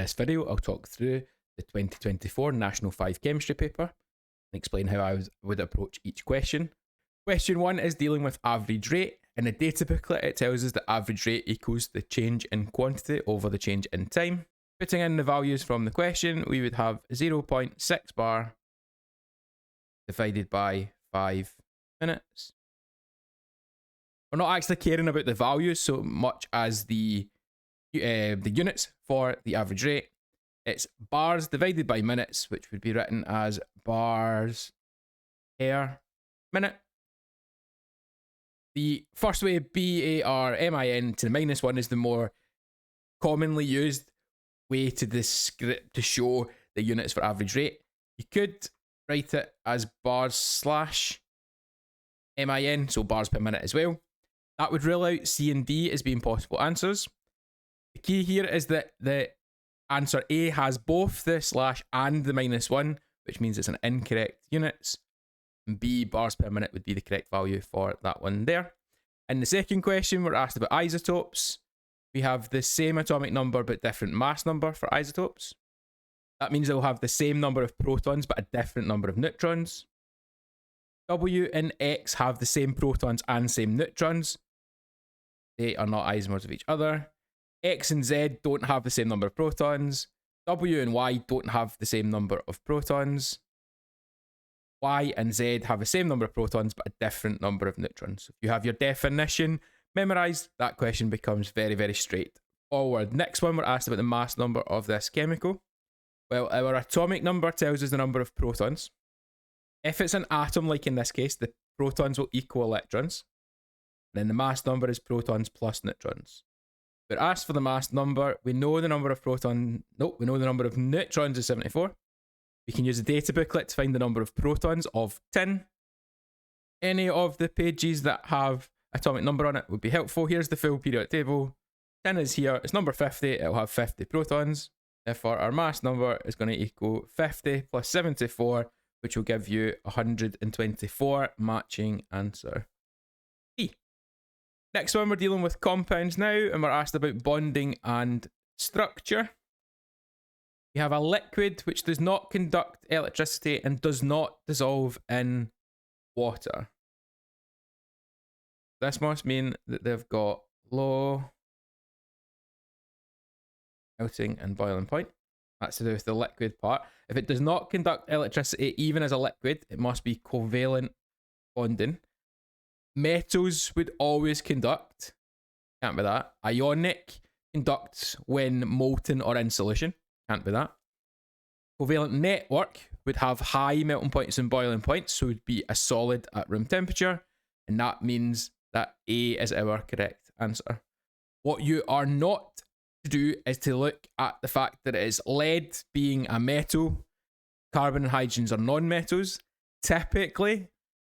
this video, I'll talk through the 2024 National 5 Chemistry paper and explain how I would approach each question. Question 1 is dealing with average rate. In a data booklet, it tells us that average rate equals the change in quantity over the change in time. Putting in the values from the question, we would have 0.6 bar divided by 5 minutes. We're not actually caring about the values so much as the units for the average rate. It's bars divided by minutes, which would be written as bars per minute. The first way, BARMIN to the -1, is the more commonly used way to show the units for average rate. You could write it as bars/MIN, so bars per minute as well. That would rule out C and D as being possible answers. The key here is that the answer A has both the slash and the -1, which means it's an incorrect units. And B, bars per minute, would be the correct value for that one there. In the second question, we're asked about isotopes. We have the same atomic number but different mass number for isotopes. That means they'll have the same number of protons but a different number of neutrons. W and X have the same protons and same neutrons. They are not isomers of each other. X and Z don't have the same number of protons. W and Y don't have the same number of protons. Y and Z have the same number of protons but a different number of neutrons. If you have your definition memorized, that question becomes very, very straightforward. Next one, we're asked about the mass number of this chemical. Well, our atomic number tells us the number of protons. If it's an atom, like in this case, the protons will equal electrons. Then the mass number is protons plus neutrons. We're asked for the mass number. We know the number of we know the number of neutrons is 74. We can use the data booklet to find the number of protons of 10. Any of the pages that have atomic number on it would be helpful. Here's the full periodic table. 10 is here. It's number 50. It'll have 50 protons. Therefore, our mass number is going to equal 50 plus 74, which will give you 124, matching answer E. Next one, we're dealing with compounds now, and we're asked about bonding and structure. We have a liquid which does not conduct electricity and does not dissolve in water. This must mean that they've got low melting and boiling point. That's to do with the liquid part. If it does not conduct electricity, even as a liquid, it must be covalent bonding. Metals would always conduct. Can't be that. Ionic conducts when molten or in solution. Can't be that. Covalent network would have high melting points and boiling points, so it would be a solid at room temperature, and that means that A is our correct answer. What you are not to do is to look at the fact that it is lead being a metal, carbon and hydrogens are non-metals. Typically,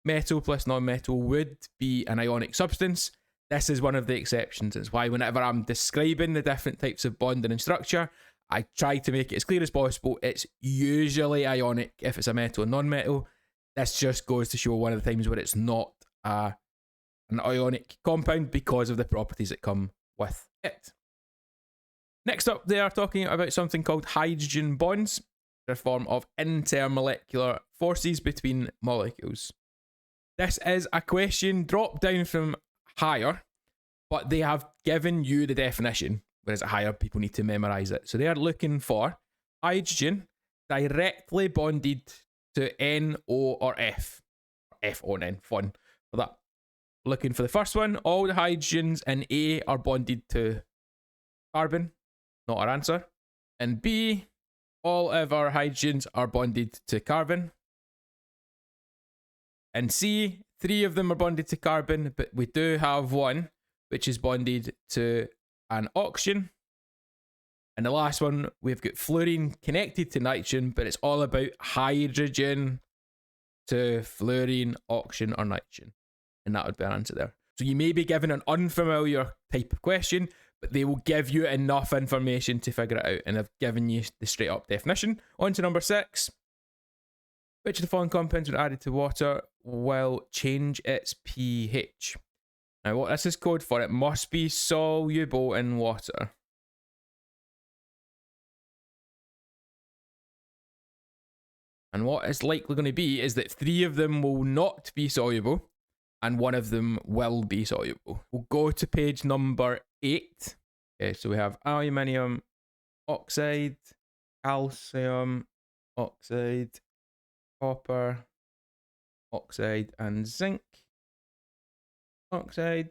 metal plus non-metal would be an ionic substance. This is one of the exceptions. It's why whenever I'm describing the different types of bonding and structure, I try to make it as clear as possible. It's usually ionic if it's a metal and non-metal. This just goes to show one of the times where it's not an ionic compound because of the properties that come with it. Next up, they are talking about something called hydrogen bonds. They're a form of intermolecular forces between molecules. This is a question dropped down from higher, but they have given you the definition, whereas at higher, people need to memorize it. So they are looking for hydrogen directly bonded to N, O, or F. F, O, and N. Fun for that. Looking for the first one. All the hydrogens in A are bonded to carbon. Not our answer. And B, all of our hydrogens are bonded to carbon. And C, 3 of them are bonded to carbon, but we do have one which is bonded to an oxygen. And the last one, we've got fluorine connected to nitrogen, but it's all about hydrogen to fluorine, oxygen, or nitrogen. And that would be our answer there. So you may be given an unfamiliar type of question, but they will give you enough information to figure it out. And I've given you the straight up definition. On to number 6. Which of the following compounds when added to water will change its pH? Now what this is code for, it must be soluble in water. And what it's likely going to be is that 3 of them will not be soluble and 1 of them will be soluble. We'll go to page number 8. Okay, so we have aluminium oxide, calcium oxide, copper oxide, and zinc oxide.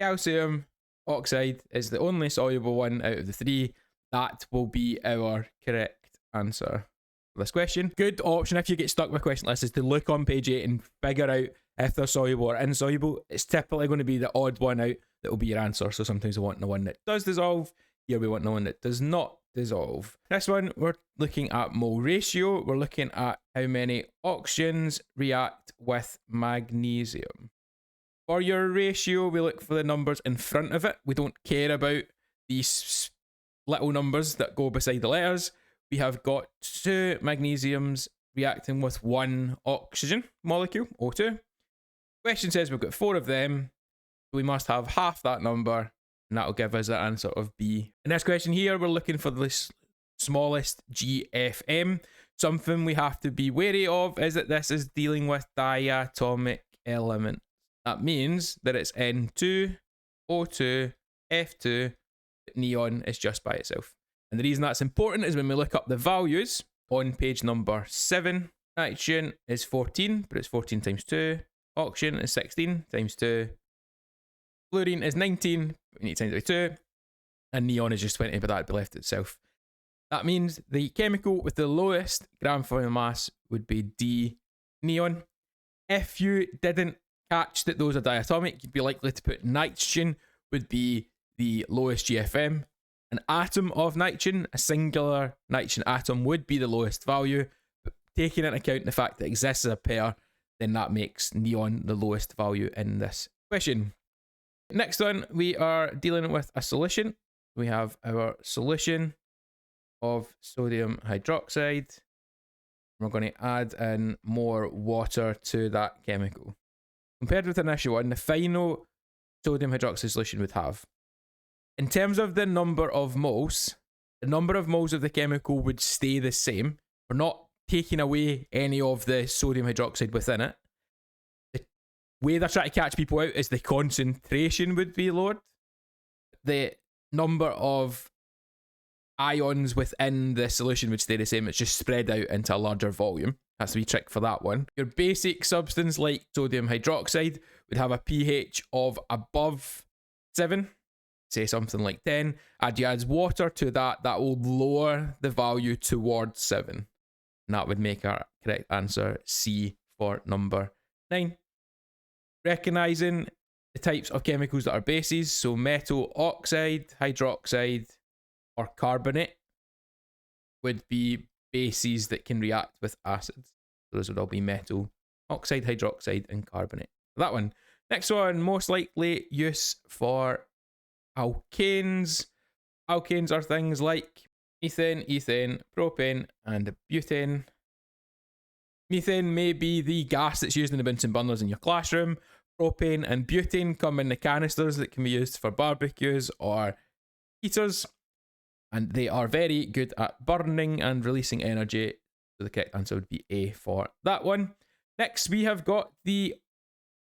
Calcium oxide is the only soluble one out of the 3. That will be our correct answer for this question. Good option if you get stuck with a question list is to look on page 8 and figure out if they're soluble or insoluble. It's typically going to be the odd one out that will be your answer. So sometimes we want the one that does dissolve. Here we want the one that does not dissolve. This one, we're looking at mole ratio. We're looking at how many oxygens react with magnesium. For your ratio, we look for the numbers in front of it. We don't care about these little numbers that go beside the letters. We have got 2 magnesiums reacting with 1 oxygen molecule, O2. Question says we've got 4 of them. So we must have half that number, and that'll give us the answer of B. In this question here, we're looking for the smallest GFM. Something we have to be wary of is that this is dealing with diatomic elements. That means that it's N2, O2, F2, neon is just by itself. And the reason that's important is when we look up the values on page number 7, nitrogen is 14, but it's 14 times 2. Oxygen is 16 times 2. Fluorine is 19, we need times by 2. And neon is just 20, but that'd be left itself. That means the chemical with the lowest gram formula mass would be D, neon. If you didn't catch that those are diatomic, you'd be likely to put nitrogen would be the lowest GFM. An atom of nitrogen, a singular nitrogen atom, would be the lowest value, but taking into account the fact that it exists as a pair, then that makes neon the lowest value in this question. Next one, we are dealing with a solution. We have our solution of sodium hydroxide. We're going to add in more water to that chemical. Compared with the initial one, the final sodium hydroxide solution would have, in terms of the number of moles, the number of moles of the chemical would stay the same. We're not taking away any of the sodium hydroxide within it. The way they're trying to catch people out is the concentration would be lowered. The number of ions within the solution would stay the same. It's just spread out into a larger volume. That's the wee trick for that one. Your basic substance like sodium hydroxide would have a pH of above 7, say something like 10. You add water to that, that will lower the value towards 7. And that would make our correct answer C for number 9. Recognizing the types of chemicals that are bases, so metal oxide, hydroxide, or carbonate would be bases that can react with acids. Those would all be metal oxide, hydroxide, and carbonate. That one. Next one, most likely use for alkanes. Alkanes are things like methane, ethane, propane, and butane. Methane may be the gas that's used in the Bunsen burners in your classroom. Propane and butane come in the canisters that can be used for barbecues or heaters. And they are very good at burning and releasing energy. So the correct answer would be A for that one. Next, we have got the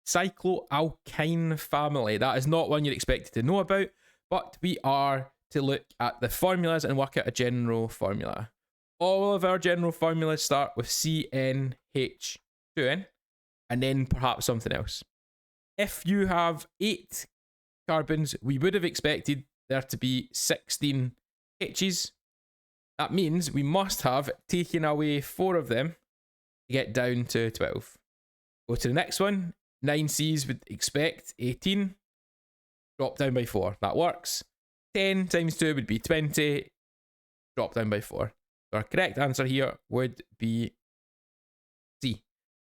cycloalkyne family. That is not one you're expected to know about, but we are to look at the formulas and work out a general formula. All of our general formulas start with CnH2n and then perhaps something else. If you have 8 carbons, we would have expected there to be 16 H's. That means we must have taken away 4 of them to get down to 12. Go to the next one. 9 C's would expect 18. Drop down by 4. That works. 10 times 2 would be 20. Drop down by 4. So our correct answer here would be C.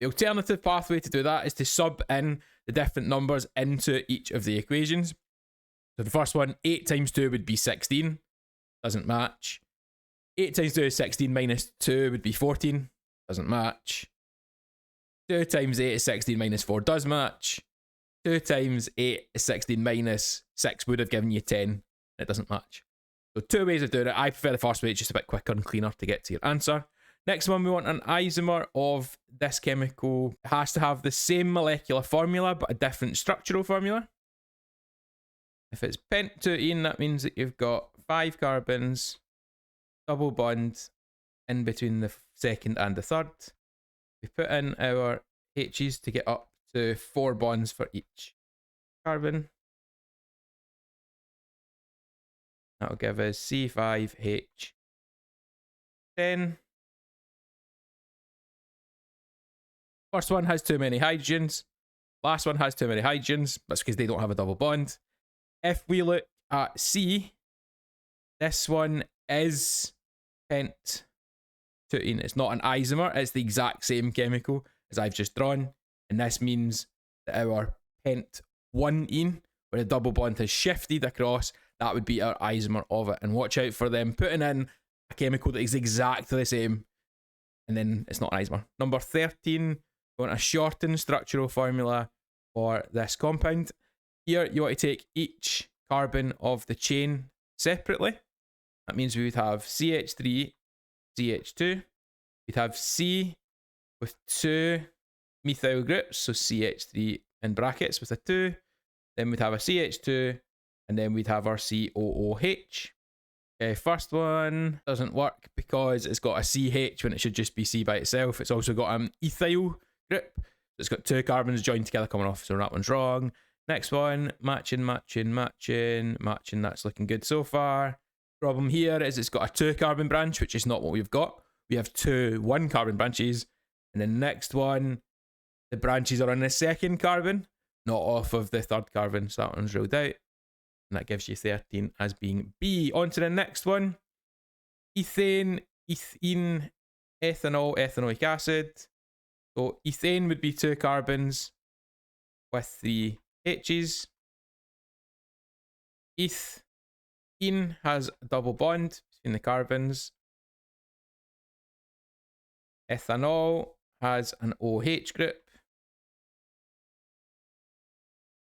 The alternative pathway to do that is to sub in the different numbers into each of the equations. So the first one, 8 times 2 would be 16. Doesn't match. 8 times 2 is 16 minus 2 would be 14. Doesn't match. 2 times 8 is 16 minus 4 does match. 2 times 8 is 16 minus 6 would have given you 10. It doesn't match. So 2 ways of doing it. I prefer the first way. It's just a bit quicker and cleaner to get to your answer. Next one, we want an isomer of this chemical. It has to have the same molecular formula, but a different structural formula. If it's pent-2-ene, that means that you've got 5 carbons, double bond in between the second and the third. We put in our H's to get up to 4 bonds for each carbon. That'll give us C5H10. First one has too many hydrogens. Last one has too many hydrogens. That's because they don't have a double bond. If we look at C, this one is pent-2-ene. It's not an isomer. It's the exact same chemical as I've just drawn. And this means that our pent-1-ene, where the double bond has shifted across, that would be our isomer of it. And watch out for them putting in a chemical that is exactly the same, and then it's not an isomer. Number 13, we want a shortened structural formula for this compound. Here, you want to take each carbon of the chain separately. That means we would have CH3, CH2. We'd have C with 2 methyl groups, so CH3 in brackets with a 2. Then we'd have a CH2, and then we'd have our COOH. Okay, first one doesn't work because it's got a CH when it should just be C by itself. It's also got an ethyl group. So it's got 2 carbons joined together coming off, so that one's wrong. Next one, matching. That's looking good so far. Problem here is it's got a 2 carbon branch, which is not what we've got. We have 2 1 carbon branches. And then next one, the branches are on the second carbon, not off of the third carbon. So that one's ruled out. And that gives you 13 as being B. On to the next one. Ethane, ethene, ethanol, ethanoic acid. So ethane would be 2 carbons with 3 H's. Ethene has a double bond between the carbons. Ethanol has an OH group.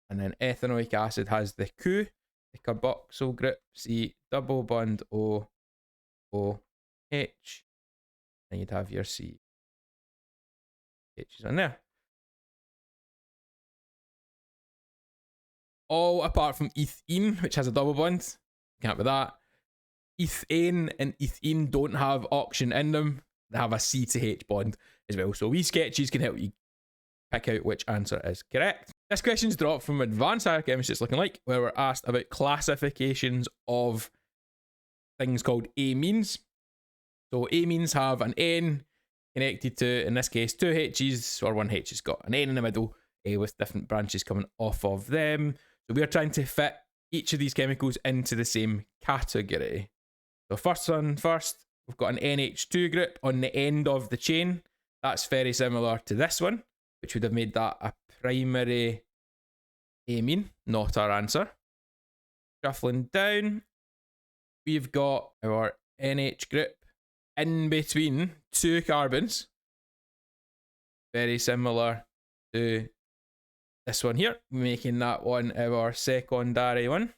And then ethanoic acid has the Q, the carboxyl group, C double bond O, O, H. And you'd have your C H's on there. All apart from ethene, which has a double bond. Can't be that. Ethane and ethene don't have oxygen in them. They have a C to H bond as well. So wee sketches can help you pick out which answer is correct. This question's dropped from Advanced Higher Chemistry, it's looking like, where we're asked about classifications of things called amines. So amines have an N connected to, in this case, 2 H's, or 1 H has got an N in the middle with different branches coming off of them. So we're trying to fit each of these chemicals into the same category. So first one first, we've got an NH2 group on the end of the chain. That's very similar to this one, which would have made that a primary amine, not our answer. Shuffling down, we've got our NH group in between 2 carbons. Very similar to this one here, making that one our secondary one.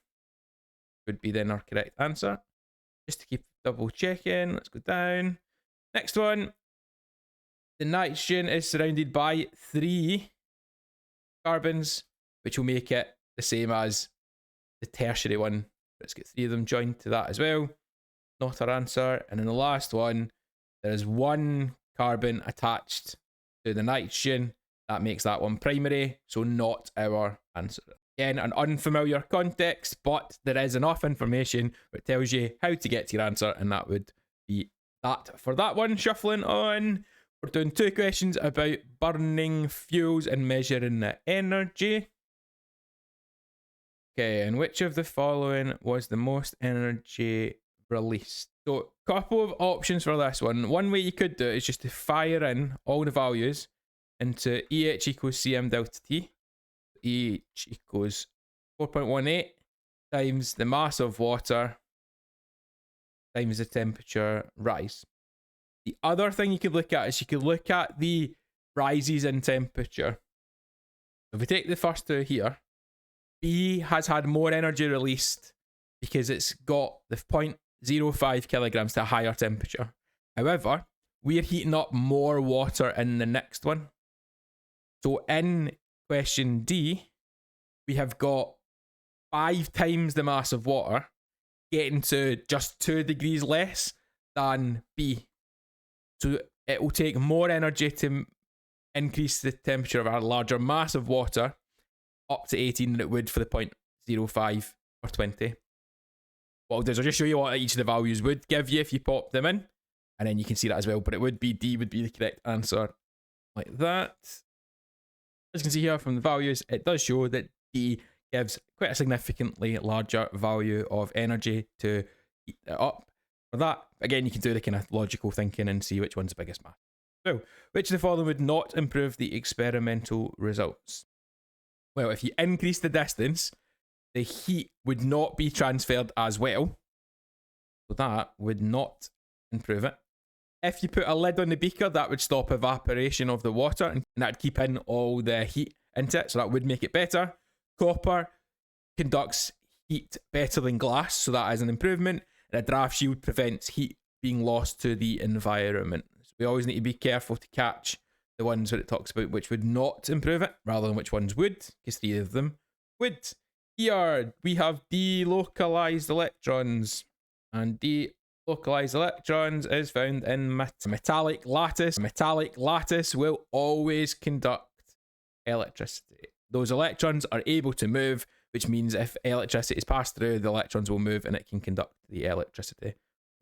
Would be then our correct answer. Just to keep double checking, let's go down. Next one, the nitrogen is surrounded by 3 carbons, which will make it the same as the tertiary one. Let's get 3 of them joined to that as well. Not our answer. And then the last one, there is 1 carbon attached to the nitrogen. That makes that one primary, so not our answer. Again, an unfamiliar context, but there is enough information that tells you how to get to your answer, and that would be that for that one. Shuffling on, we're doing 2 questions about burning fuels and measuring the energy. Okay, and which of the following was the most energy released? So, a couple of options for this one. One way you could do it is just to fire in all the values into EH equals CM delta T. EH equals 4.18 times the mass of water times the temperature rise. The other thing you could look at is you could look at the rises in temperature. If we take the first 2 here, B has had more energy released because it's got the 0.05 kilograms to a higher temperature. However, we're heating up more water in the next one. So in question D, we have got 5 times the mass of water getting to just 2 degrees less than B. So it will take more energy to increase the temperature of a larger mass of water up to 18 than it would for the 0.05 or 20. What I'll do is I'll just show you what each of the values would give you if you pop them in, and then you can see that as well. But it would be D would be the correct answer, like that. As you can see here from the values, it does show that D gives quite a significantly larger value of energy to heat it up. For that, again, you can do the kind of logical thinking and see which one's the biggest mass. So, which of the following would not improve the experimental results? Well, if you increase the distance, the heat would not be transferred as well. So that would not improve it. If you put a lid on the beaker, that would stop evaporation of the water and that'd keep in all the heat into it. So that would make it better. Copper conducts heat better than glass, so that is an improvement. And a draft shield prevents heat being lost to the environment. So we always need to be careful to catch the ones that it talks about which would not improve it, rather than which ones would, because 3 of them would. Here we have delocalized electrons, and delocalized electrons is found in metallic lattice. Metallic lattice will always conduct electricity. Those electrons are able to move, which means if electricity is passed through, the electrons will move and it can conduct the electricity.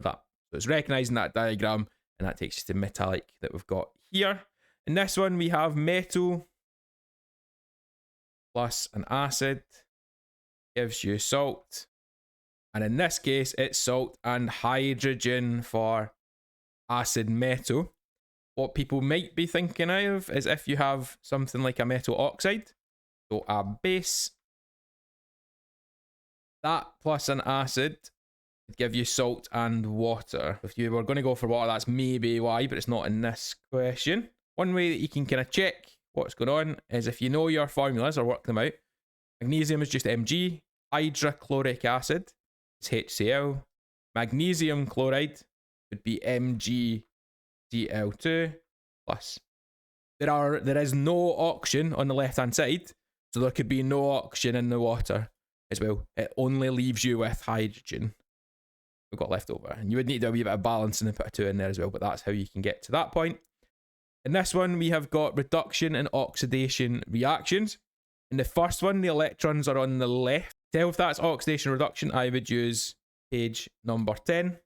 So it's recognizing that diagram, and that takes you to metallic that we've got here. In this one, we have metal plus an acid gives you salt. And in this case, it's salt and hydrogen for acid metal. What people might be thinking of is if you have something like a metal oxide, so a base, that plus an acid would give you salt and water. If you were going to go for water, that's maybe why, but it's not in this question. One way that you can kind of check what's going on is if you know your formulas or work them out. Magnesium is just Mg, hydrochloric acid is HCl, magnesium chloride would be MgCl2 plus. There is no oxygen on the left hand side, so there could be no oxygen in the water as well. It only leaves you with hydrogen we've got left over, and you would need to do a wee bit of balancing and put a 2 in there as well, but that's how you can get to that point. In this one, we have got reduction and oxidation reactions. In the first one, the electrons are on the left. To tell if that's oxidation reduction, I would use page number 10.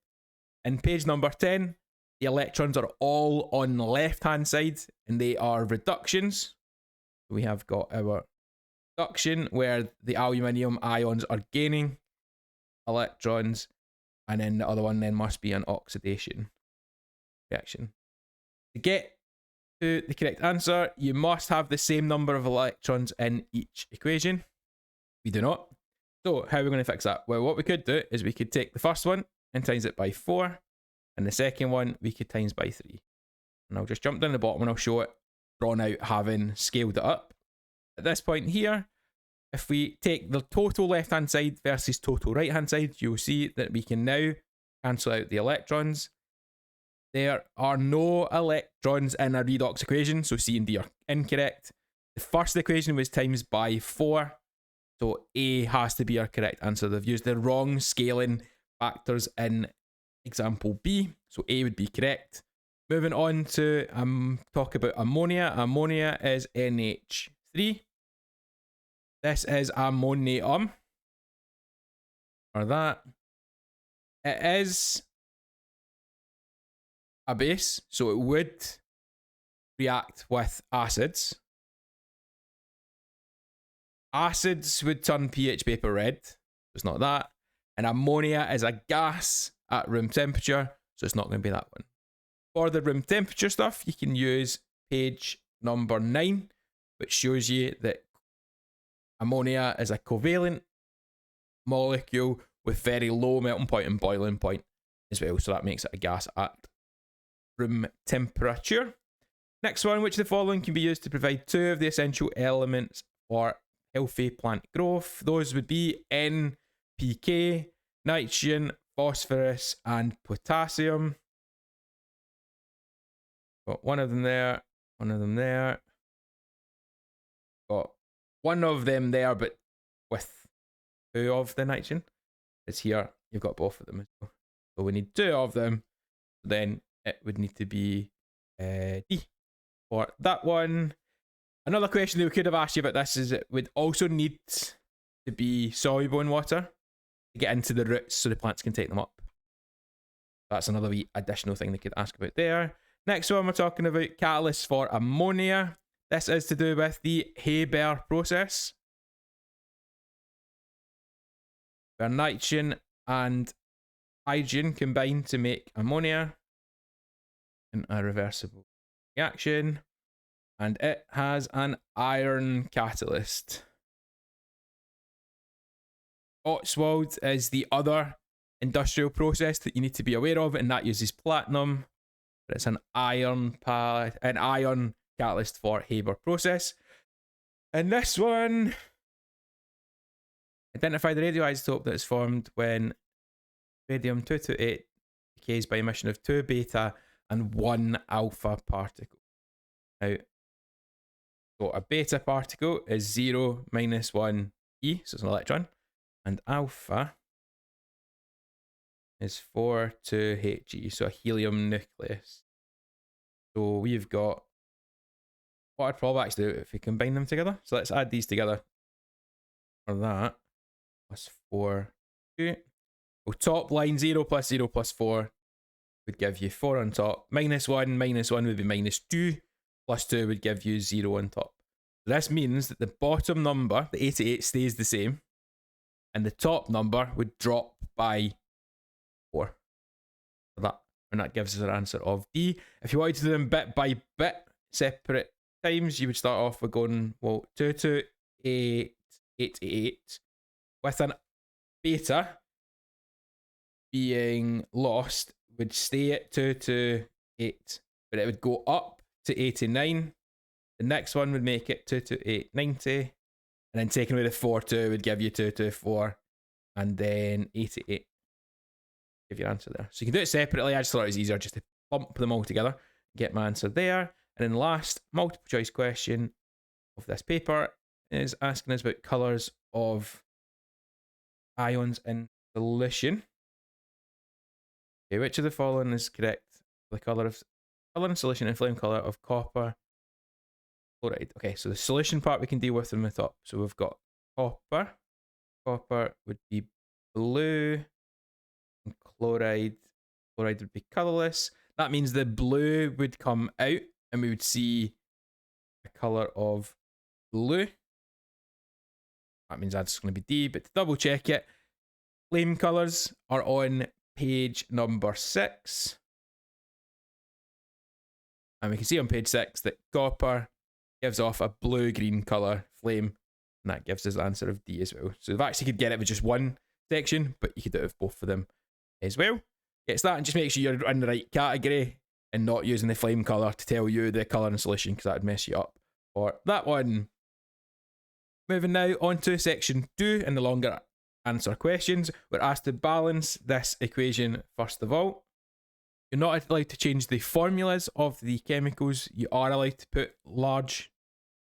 In page number 10, the electrons are all on the left-hand side, and they are reductions. We have got our reduction, where the aluminium ions are gaining electrons, and then the other one then must be an oxidation reaction. To get to the correct answer, you must have the same number of electrons in each equation. We do not. So how are we going to fix that? Well, what we could do is we could take the first one and times it by 4, and the second one we could times by 3. And I'll just jump down the bottom and I'll show it drawn out having scaled it up. At this point here, if we take the total left hand side versus total right hand side, you'll see that we can now cancel out the electrons. There are no electrons in a redox equation, so C and D are incorrect. The first equation was times by 4, so A has to be our correct answer. They've used the wrong scaling factors in example B, so A would be correct. Moving on to talk about ammonia. Ammonia is NH3. This is ammonium, or that. It is a base, so it would react with acids. Acids would turn pH paper red, so it's not that. And ammonia is a gas at room temperature, so it's not going to be that one. For the room temperature stuff, you can use page number 9, which shows you that ammonia is a covalent molecule with very low melting point and boiling point as well, so that makes it a gas at room temperature. Next one, which of the following can be used to provide 2 of the essential elements for healthy plant growth? Those would be NPK, nitrogen, phosphorus, and potassium. Got one of them there, one of them there. Got one of them there, but with two of the nitrogen. It's here. You've got both of them as well. So we need two of them. Then it would need to be D for that one. Another question that we could have asked you about this is it would also need to be soluble in water to get into the roots so the plants can take them up. That's another wee additional thing they could ask about there. Next one, we're talking about catalysts for ammonia. This is to do with the Haber process, where nitrogen and hydrogen combine to make ammonia in a reversible reaction, and it has an iron catalyst. Ostwald is the other industrial process that you need to be aware of, and that uses platinum, but it's an iron catalyst for Haber process. And this one, identify the radioisotope that is formed when radium-228 decays by emission of 2 beta and 1 alpha particle. Now, so a beta particle is 0 minus 1 E, so it's an electron, and alpha is 4 2 He, so a helium nucleus. So we've got, what I'd probably actually do if we combine them together. So let's add these together. For that, plus 4 2. Well, top line 0 plus 0 plus 4 would give you 4 on top. Minus 1 would be minus 2. Plus 2 would give you 0 on top. So this means that the bottom number, the 88, stays the same. And the top number would drop by 4. So that gives us our answer of D. If you wanted to do them bit by bit, separate times, you would start off with going, well, 228, 888, with an beta being lost, would stay at 228, but it would go up to 89. The next one would make it 228, 90, and then taking away the 4 2 would give you 224, and then 88. Give your answer there. So you can do it separately. I just thought it was easier just to lump them all together, get my answer there. And then last multiple choice question of this paper is asking us about colours of ions in solution. Okay, which of the following is correct? The color in solution and flame colour of copper chloride. Okay, so the solution part we can deal with from the top. So we've got copper. Copper would be blue. And chloride would be colourless. That means the blue would come out and we would see a colour of blue. That means that's going to be D, but to double check it, flame colours are on page number 6. And we can see on page 6 that copper gives off a blue-green colour flame, and that gives us the answer of D as well. So we've actually could get it with just one section, but you could do it with both of them as well. Gets that, and just make sure you're in the right category and not using the flame colour to tell you the colour in solution, because that would mess you up for that one. Moving now on to section 2 and the longer answer questions. We're asked to balance this equation first of all. You're not allowed to change the formulas of the chemicals. You are allowed to put large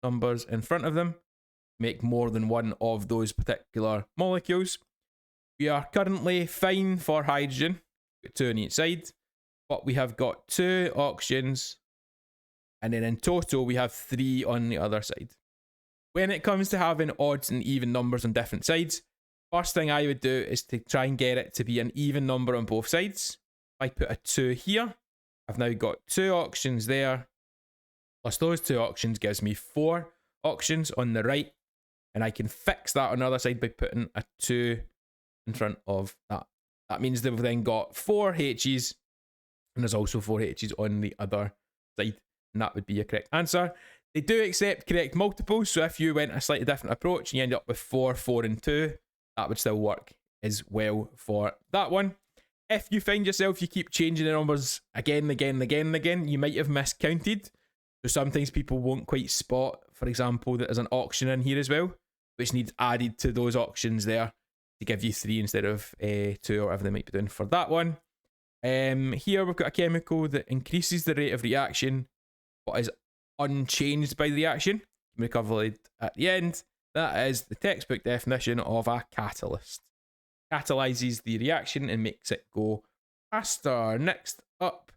numbers in front of them, make more than one of those particular molecules. We are currently fine for hydrogen, got 2 on each side, but we have got 2 oxygens, and then in total we have 3 on the other side. When it comes to having odds and even numbers on different sides, first thing I would do is to try and get it to be an even number on both sides. If I put a 2 here, I've now got 2 oxygens there, plus those 2 oxygens gives me 4 oxygens on the right, and I can fix that on the other side by putting a 2 in front of that. That means they've then got 4 H's, and there's also 4 H's on the other side, and that would be a correct answer. They do accept correct multiples, so if you went a slightly different approach and you end up with 4, 4 and 2, that would still work as well for that one. If you find yourself you keep changing the numbers again, you might have miscounted. So sometimes people won't quite spot, for example, that there's an oxygen in here as well, which needs added to those oxygens there to give you 3 instead of 2 or whatever they might be doing for that one. Here we've got a chemical that increases the rate of reaction what is unchanged by the reaction can be recovered at the end. That is the textbook definition of a catalyst. Catalyzes the reaction and makes it go faster. Next up,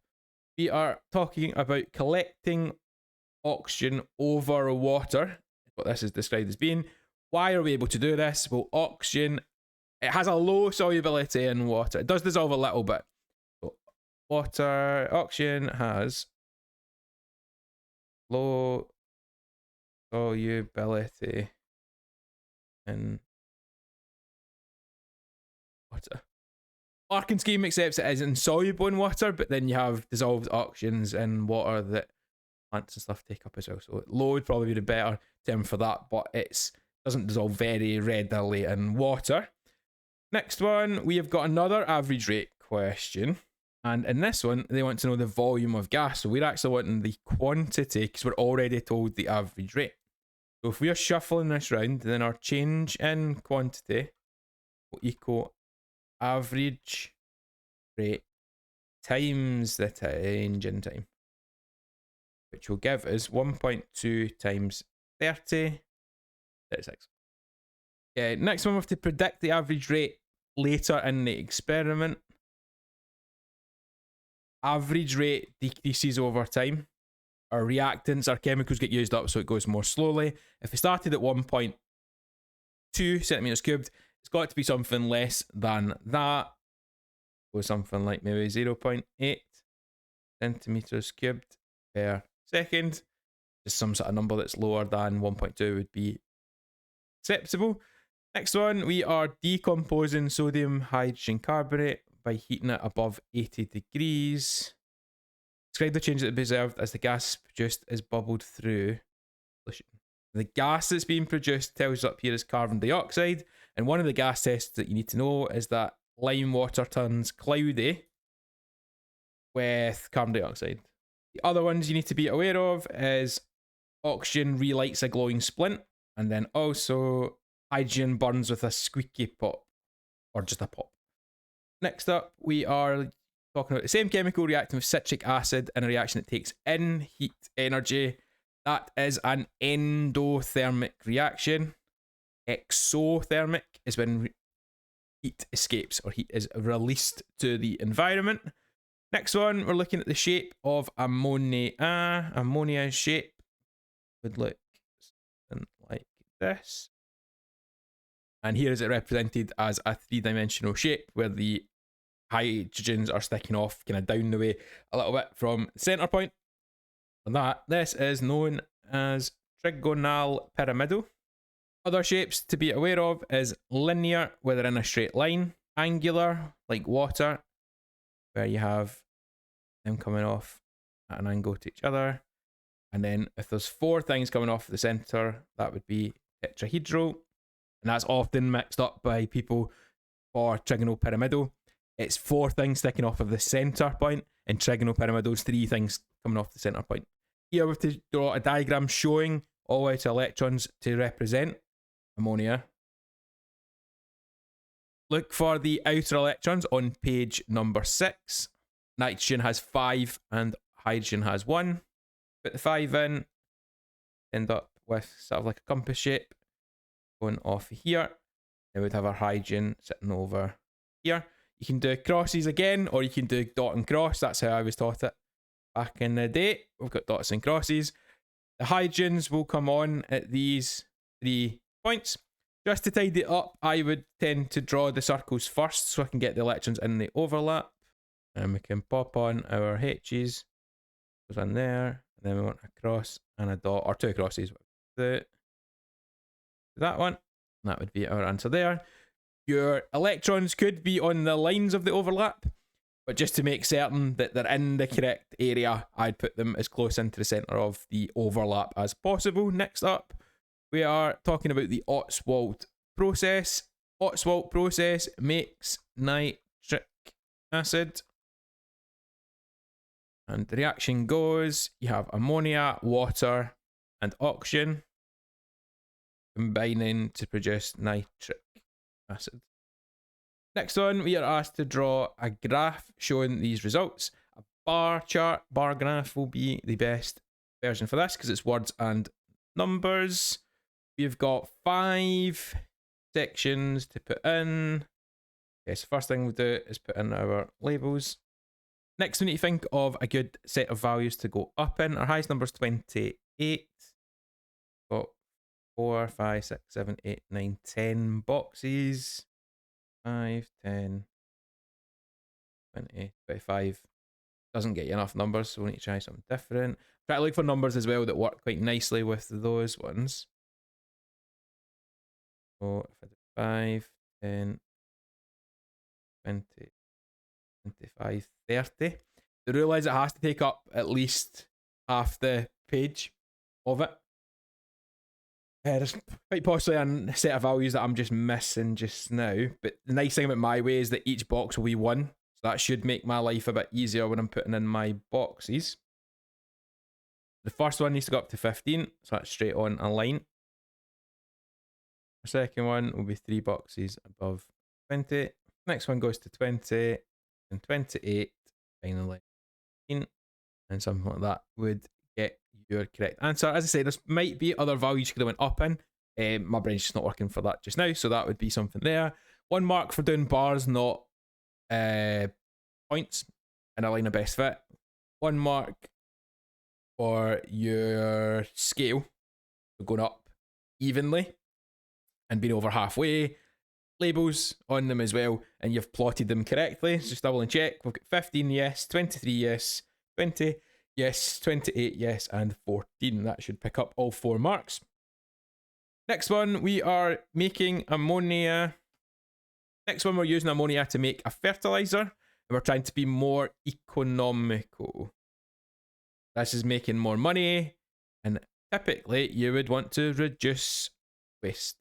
we are talking about collecting oxygen over water. What this is described as being. Why are we able to do this? Well, oxygen, it has a low solubility in water. It does dissolve a little bit. So oxygen has low solubility in water. Larkin scheme accepts it as insoluble in water, but then you have dissolved oxygens in water that plants and stuff take up as well. So low would probably be the better term for that, but it doesn't dissolve very readily in water. Next one, we have got another average rate question. And in this one, they want to know the volume of gas. So we're actually wanting the quantity because we're already told the average rate. So if we are shuffling this round, then our change in quantity will equal average rate times the change in time, which will give us 1.2 times 30, 36. Okay, next one we have to predict the average rate later in the experiment. Average rate decreases over time. Our reactants, our chemicals get used up, so it goes more slowly. If we started at 1.2 centimeters cubed, it's got to be something less than that. Or something like maybe 0.8 centimeters cubed per second. Just some sort of number that's lower than 1.2 would be acceptable. Next one, we are decomposing sodium hydrogen carbonate by heating it above 80 degrees. Describe the change that is observed as the gas produced is bubbled through. The gas that's being produced tells up here is carbon dioxide, and one of the gas tests that you need to know is that lime water turns cloudy with carbon dioxide. The other ones you need to be aware of is oxygen relights a glowing splint, and then also hydrogen burns with a squeaky pop, or just a pop. Next up, we are talking about the same chemical reacting with citric acid in a reaction that takes in heat energy. That is an endothermic reaction. Exothermic is when heat escapes or heat is released to the environment. Next one, we're looking at the shape of ammonia. Ammonia's shape would look something like this. And here is it represented as a three-dimensional shape where the hydrogens are sticking off kind of down the way a little bit from the center point. And this is known as trigonal pyramidal. Other shapes to be aware of is linear, where they're in a straight line, angular, like water, where you have them coming off at an angle to each other. And then if there's four things coming off the center, that would be tetrahedral. And that's often mixed up by people for trigonal pyramidal. It's four things sticking off of the center point, and trigonal pyramidal is three things coming off the center point. Here we have to draw a diagram showing all out electrons to represent ammonia. Look for the outer electrons on page number 6. Nitrogen has 5 and hydrogen has 1. Put the 5 in, end up with sort of like a compass shape going off here. Then we'd have our hydrogen sitting over here. You can do crosses again, or you can do dot and cross. That's how I was taught it back in the day. We've got dots and crosses. The hydrogens will come on at these 3 points. Just to tidy it up, I would tend to draw the circles first so I can get the electrons in the overlap. And we can pop on our H's. Goes in there. And then we want a cross and a dot, or 2 crosses. That one. That would be our answer there. Your electrons could be on the lines of the overlap, but just to make certain that they're in the correct area, I'd put them as close into the center of the overlap as possible. Next up, we are talking about the Ostwald process. Ostwald process makes nitric acid. And the reaction goes, you have ammonia, water, and oxygen combining to produce nitric acid. Next one, we are asked to draw a graph showing these results. A bar chart, bar graph will be the best version for this because it's words and numbers. We've got 5 sections to put in. Okay, so first thing we'll do is put in our labels. Next, we need to think of a good set of values to go up in. Our highest number is 28. Got 4, 5, 6, 7, 8, 9, 10 boxes. 5, 10, 20, 25. Doesn't get you enough numbers, so we need to try something different. Try to look for numbers as well that work quite nicely with those ones. So if I do 5, 10, 20, 25, 30. To realise it has to take up at least half the page of it. There's quite possibly a set of values that I'm just missing just now. But the nice thing about my way is that each box will be 1. So that should make my life a bit easier when I'm putting in my boxes. The first one needs to go up to 15. So that's straight on a line. The second one will be 3 boxes above 20. Next one goes to 20 and 28. Finally, 19. And something like that would get your correct answer. As I say, there might be other values you could have went up in. My brain's just not working for that just now, so that would be something there. 1 mark for doing bars, not points, in a line of best fit. 1 mark for your scale, so going up evenly and being over halfway. Labels on them as well, and you've plotted them correctly. So just double and check. We've got 15 yes, 23 yes, 20 yes, 28 yes, and 14. That should pick up all 4 marks. Next one, we are making ammonia. Next one, we're using ammonia to make a fertilizer, and we're trying to be more economical. This is making more money, and typically you would want to reduce waste.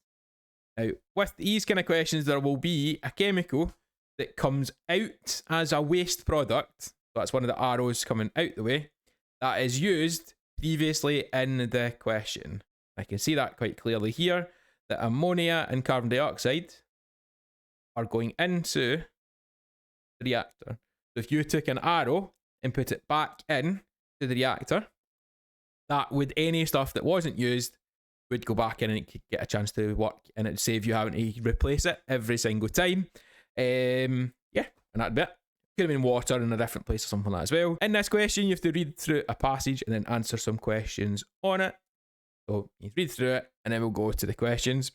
Now, with these kind of questions, there will be a chemical that comes out as a waste product. So that's one of the arrows coming out the way. That is used previously in the question. I can see that quite clearly here, that ammonia and carbon dioxide are going into the reactor. So if you took an arrow and put it back in to the reactor, that would, any stuff that wasn't used would go back in and it could get a chance to work, and it'd save you having to replace it every single time. Yeah, and that'd be it. Could have been water in a different place or something like that as well. In this question, you have to read through a passage and then answer some questions on it. So you read through it and then we'll go to the questions.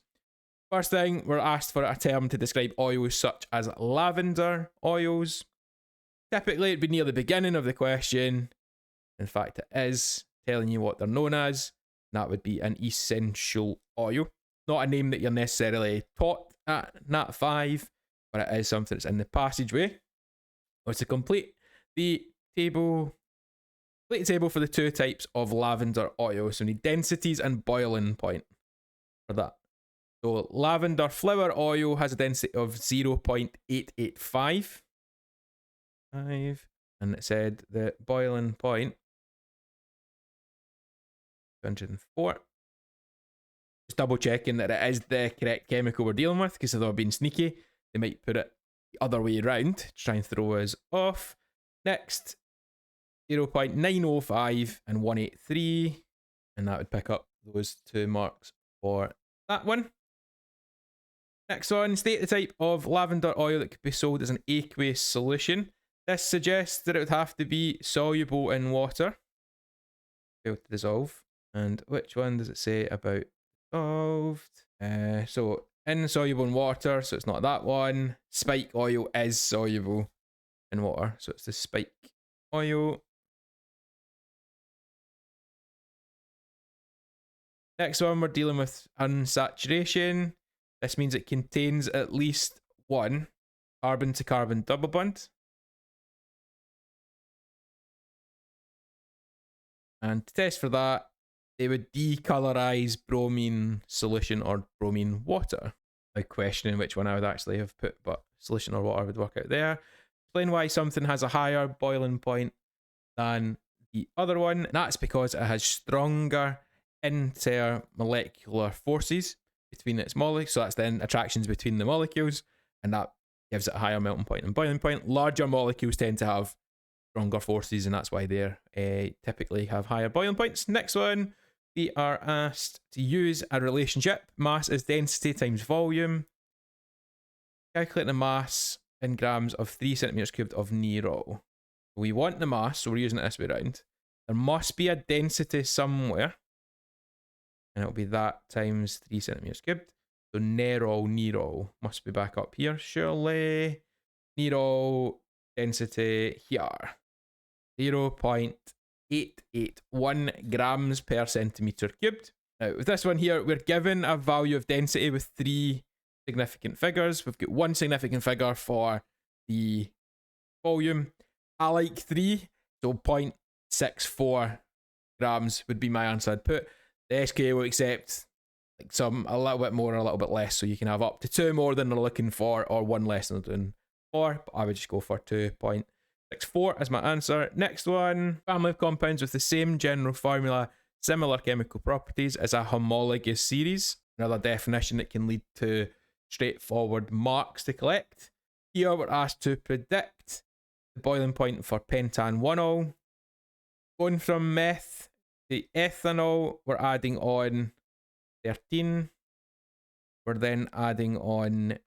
First thing, we're asked for a term to describe oils such as lavender oils. Typically, it'd be near the beginning of the question. In fact, it is telling you what they're known as. That would be an essential oil. Not a name that you're necessarily taught at Nat 5, but it is something that's in the passageway. Or to complete the table for the 2 types of lavender oil. So we need densities and boiling point for that. So lavender flower oil has a density of 0.885. And it said the boiling point 204. Just double checking that it is the correct chemical we're dealing with, because if they're being sneaky, they might put it the other way around to try and throw us off. Next, 0.905 and 183, and that would pick up those 2 marks for that one. Next one, state the type of lavender oil that could be sold as an aqueous solution. This suggests that it would have to be soluble in water, fail to dissolve. And which one does it say about dissolved? So insoluble in water, so it's not that one. Spike oil is soluble in water, so it's the spike oil. Next one, we're dealing with unsaturation. This means it contains at least 1 carbon to carbon double bond. And to test for that, they would decolorize bromine solution or bromine water. I'm questioning which one I would actually have put, but solution or water would work out there. Explain why something has a higher boiling point than the other one. That's because it has stronger intermolecular forces between its molecules. So that's then attractions between the molecules, and that gives it a higher melting point and boiling point. Larger molecules tend to have stronger forces, and that's why they typically have higher boiling points. Next one, we are asked to use a relationship. Mass is density times volume. Calculate the mass in grams of 3 centimeters cubed of Nero. We want the mass, so we're using it this way around. There must be a density somewhere, and it'll be that times 3 centimeters cubed. So Nero must be back up here, surely. Nero density here. 0.881 grams per centimeter cubed. Now, with this one here, we're given a value of density with 3 significant figures. We've got 1 significant figure for the volume. I like 3, so 0.64 grams would be my answer. I'd put the SQA will accept like a little bit more or a little bit less, so you can have up to 2 more than they're looking for, or 1 less than they're doing for, but I would just go for 2.64 as my answer. Next one, family of compounds with the same general formula, similar chemical properties as a homologous series. Another definition that can lead to straightforward marks to collect. Here we're asked to predict the boiling point for pentan-1-ol. Going from meth to ethanol, we're adding on 13. We're then adding on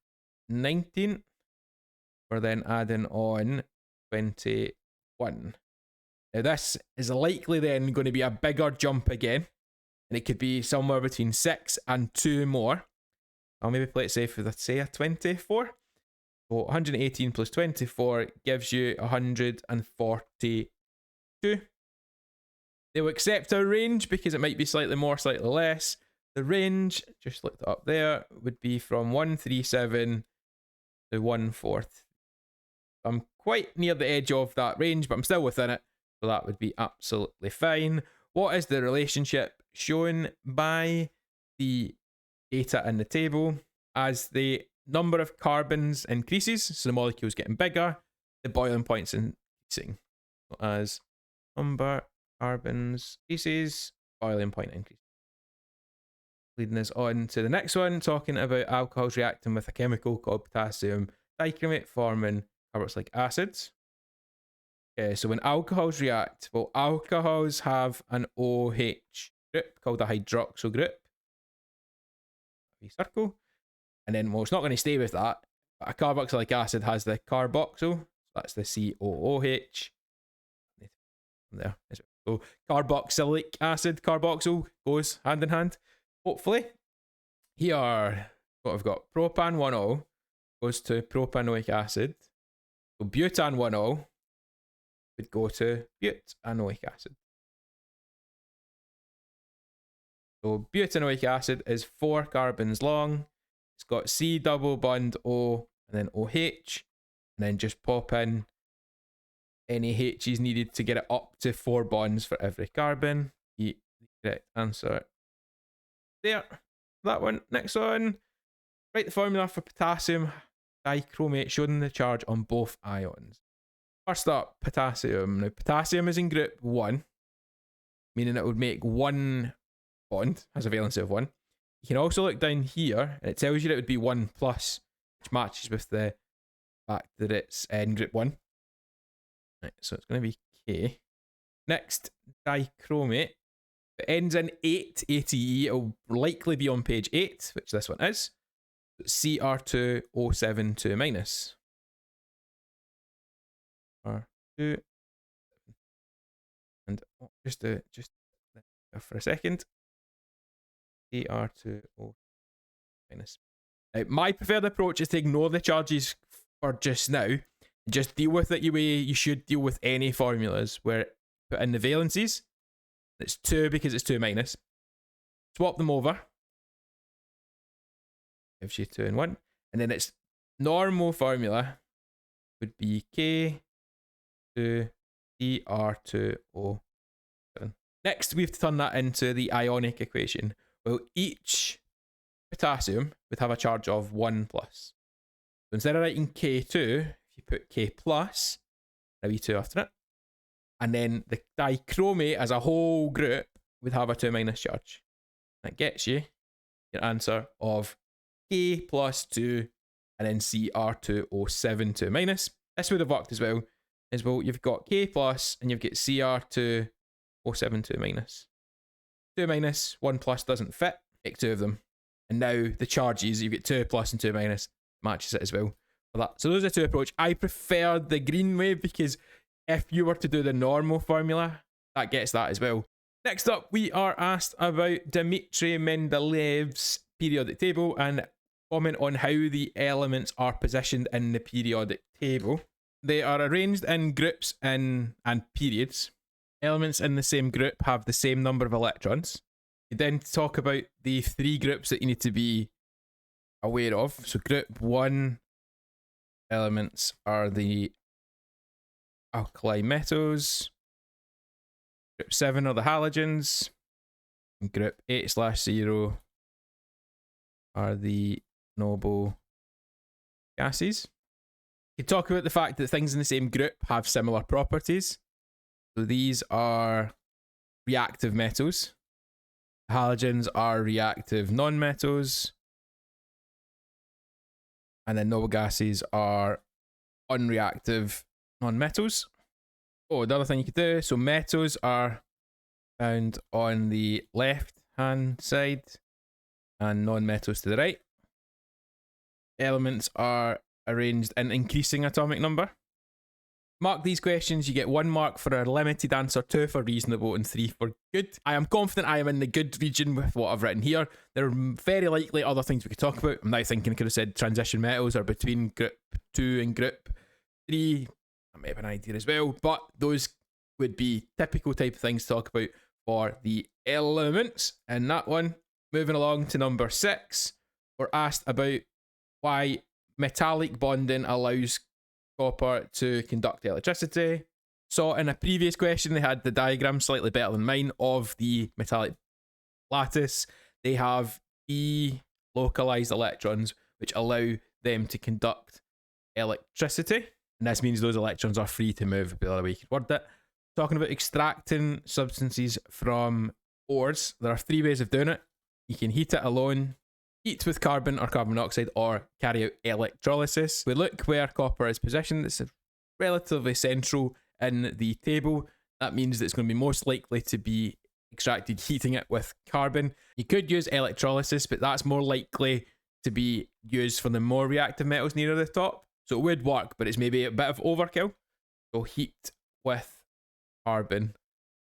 19. We're then adding on 21. Now this is likely then going to be a bigger jump again, and it could be somewhere between 6 and 2 more. I'll maybe play it safe with, let's say, a 24. So 118 plus 24 gives you 142. They will accept a range because it might be slightly more, slightly less. The range, just looked it up there, would be from 137 to 143. I'm quite near the edge of that range, but I'm still within it, so that would be absolutely fine. What is the relationship shown by the data in the table? As the number of carbons increases, so the molecule's getting bigger, the boiling point's increasing. So as number carbons increases, boiling point increases. Leading us on to the next one, talking about alcohols reacting with a chemical called potassium dichromate, forming carboxylic acids. Okay, so when alcohols react, well, alcohols have an OH group called a hydroxyl group. Circle. And then, well, it's not going to stay with that. But a carboxylic acid has the carboxyl. So that's the COOH. There. So carboxylic acid, carboxyl goes hand in hand. Hopefully. Here, what I've got, propan-1-ol goes to propanoic acid. So butan-1-ol would go to butanoic acid. So butanoic acid is 4 carbons long. It's got C double bond O and then OH. And then just pop in any H's needed to get it up to 4 bonds for every carbon. The correct answer there. That one. Next one. Write the formula for potassium dichromate showing the charge on both ions. First up, potassium. Now, potassium is in group 1, meaning it would make 1 bond, has a valency of 1. You can also look down here, and it tells you that it would be 1 plus, which matches with the fact that it's in group 1. Right, so it's going to be K. Next, dichromate. If it ends in 8, ATE, it'll likely be on page 8, which this one is. Cr2O72 minus. R2. And just for a second. Cr2O minus. Now, my preferred approach is to ignore the charges for just now. Just deal with it the way you should deal with any formulas, where put in the valencies. It's 2 because it's 2 minus. Swap them over. Gives you 2 and 1. And then its normal formula would be K2CR2O7. Next, we have to turn that into the ionic equation. Well, each potassium would have a charge of 1 plus. So instead of writing K2, if you put K plus, a wee 2 after it. And then the dichromate as a whole group would have a 2 minus charge. That gets you your answer of K plus 2 and then CR2O7 2 minus. This would have worked as well. is, well, you've got K plus and you've got Cr2O72 minus. 2 minus, 1 plus doesn't fit. Take 2 of them. And now the charges, you've got 2 plus and 2 minus, matches it as well for that. So those are 2 approach. I prefer the green way because if you were to do the normal formula, that gets that as well. Next up, we are asked about Dmitry Mendelev's periodic table and comment on how the elements are positioned in the periodic table. They are arranged in groups and periods. Elements in the same group have the same number of electrons. You then talk about the 3 groups that you need to be aware of. So group 1 elements are the alkali metals. Group 7 are the halogens. And group 8/0 are the noble gases. You talk about the fact that things in the same group have similar properties. So these are reactive metals. Halogens are reactive non-metals. And then noble gases are unreactive non-metals. Oh, the other thing you could do, so metals are found on the left-hand side and non-metals to the right. Elements are arranged in increasing atomic number. Mark these questions. You get 1 mark for a limited answer, 2 for reasonable, and 3 for good. I am confident I am in the good region with what I've written here. There are very likely other things we could talk about. I'm now thinking I could have said transition metals are between group 2 and group 3. I may have an idea as well, but those would be typical type of things to talk about for the elements in that one. Moving along to number 6, we're asked about why metallic bonding allows copper to conduct electricity. So in a previous question, they had the diagram slightly better than mine of the metallic lattice. They have delocalized electrons, which allow them to conduct electricity. And this means those electrons are free to move, the other way you could word it. Talking about extracting substances from ores, there are 3 ways of doing it. You can heat it alone, heat with carbon or carbon monoxide, or carry out electrolysis. We look where copper is positioned. It's relatively central in the table. That means that it's going to be most likely to be extracted heating it with carbon. You could use electrolysis, but that's more likely to be used for the more reactive metals nearer the top. So it would work, but it's maybe a bit of overkill. So heat with carbon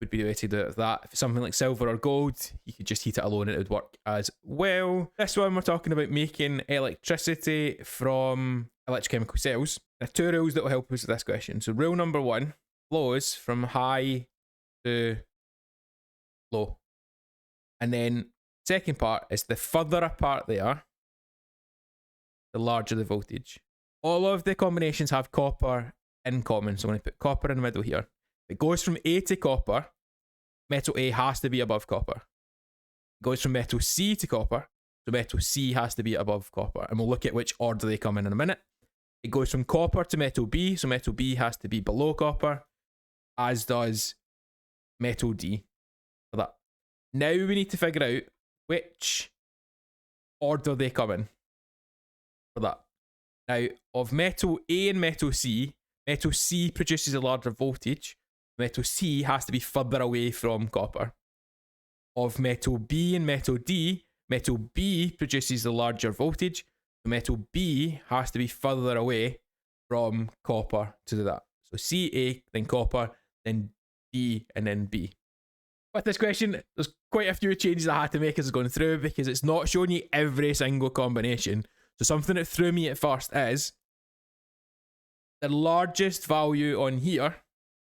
would be the way to do it with that. If it's something like silver or gold, you could just heat it alone and it would work as well. This one, we're talking about making electricity from electrochemical cells. There are 2 rules that will help us with this question. So rule number 1, flows from high to low. And then second part is the further apart they are, the larger the voltage. All of the combinations have copper in common. So I'm going to put copper in the middle here. It goes from A to copper. Metal A has to be above copper. It goes from metal C to copper. So metal C has to be above copper. And we'll look at which order they come in a minute. It goes from copper to metal B. So metal B has to be below copper, as does metal D for that. Now we need to figure out which order they come in for that. Now, of metal A and metal C produces a larger voltage. Metal C has to be further away from copper. Of metal B and metal D, metal B produces the larger voltage. So metal B has to be further away from copper to do that. So Ca, then copper, then D, and then B. With this question, there's quite a few changes I had to make as I was going through because it's not showing you every single combination. So something that threw me at first is the largest value on here